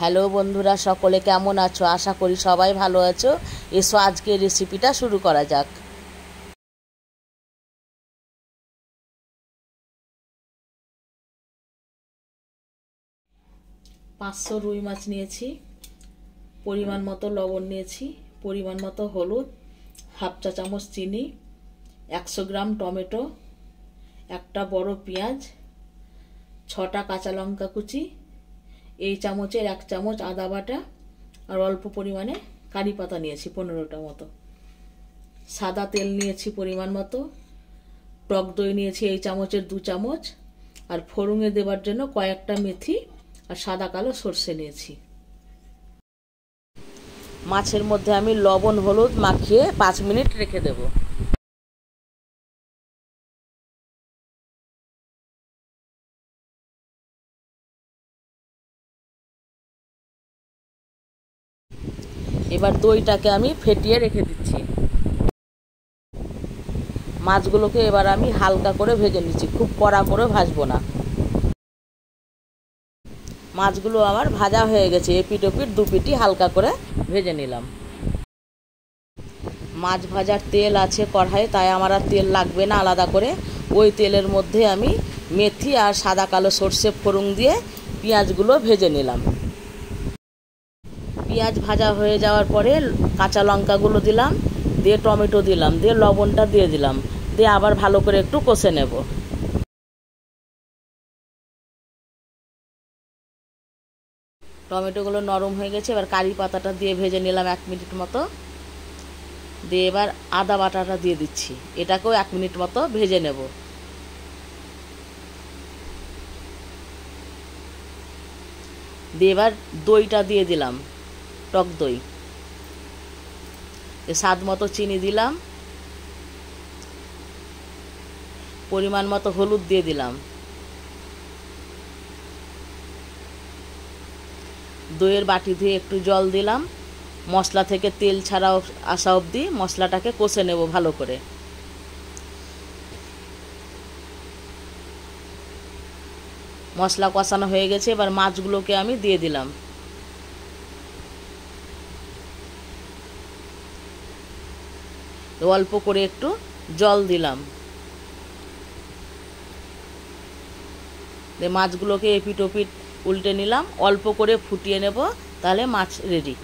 Hello বন্ধুরা, সকলে কেমন আছো? আশা করি সবাই ভালো আছো। এসো আজকে রেসিপিটা শুরু করা যাক। 500 রুই মাছ নিয়েছি, পরিমাণ মতো লবণ নিয়েছি, পরিমাণ মতো হলুদ, হাফ চা চামচ চিনি, 100 গ্রাম টমেটো, একটা বড় পেঁয়াজ, 6টা কাঁচা লঙ্কা কুচি, এই চামচের 1 চামচ আদা বাটা, আর অল্প পরিমাণে কারি পাতা নিয়েছি 15টা মতো। সাদা তেল নিয়েছি পরিমাণ মতো, টক দই নিয়েছি এই চামচের 2 চামচ, আর ফোড়নে দেবার জন্য কয়েকটা মেথি আর সাদা কালো সর্ষে নিয়েছি। মাছের মধ্যে আমি লবণ হলুদ মাখিয়ে 5 মিনিট রেখে দেব। এবার দইটাকে আমি ফেটিয়ে রেখে দিচ্ছি। মাছগুলোকে এবার আমি হালকা করে ভেজে নিচ্ছি, খুব কড়া করে ভাজবো না। মাছগুলো আমার ভাজা হয়ে গেছে, এপিট ওপিট দুপিটি হালকা করে ভেজে নিলাম। মাছ ভাজার তেল আছে কড়াইয়ে, তাই আমার আর তেল লাগবে না আলাদা করে। ওই তেলের মধ্যে আমি মেথি আর সাদা কালো সর্ষে ফোড়ন দিয়ে পেঁয়াজগুলো ভেজে নিলাম। পেঁয়াজ ভাজা হয়ে যাওয়ার পরে কাঁচা লঙ্কাগুলো দিলাম, দিয়ে টমেটো দিলাম, দিয়ে লবণটা দিয়ে দিলাম, দিয়ে আবার ভালো করে একটু কষে নেব। টমেটোগুলো নরম হয়ে গেছে, এবার কারি পাতাটা দিয়ে ভেজে নিলাম 1 মিনিট মতো। দিয়ে এবার আদা বাটাটা দিয়ে দিচ্ছি, এটাকেও 1 মিনিট মতো ভেজে নেব। দিয়ে এবার দইটা দিয়ে দিলাম, টক দই, স্বাদ মতো চিনি দিলাম, পরিমাণ মতো হলুদ দিয়ে দিলাম। দইয়ের বাটি ধুয়ে একটু জল দিলাম। মশলা থেকে তেল ছাড়া আসা অবধি মশলাটাকে কষে নেব ভালো করে। মশলা কষানো হয়ে গেছে, এবার মাছগুলোকে আমি দিয়ে দিলাম। অল্প করে একটু জল দিলাম। মাছগুলোকে এপিট ওপিট উল্টে নিলাম, অল্প করে ফুটিয়ে নেব, তাহলে মাছ রেডি।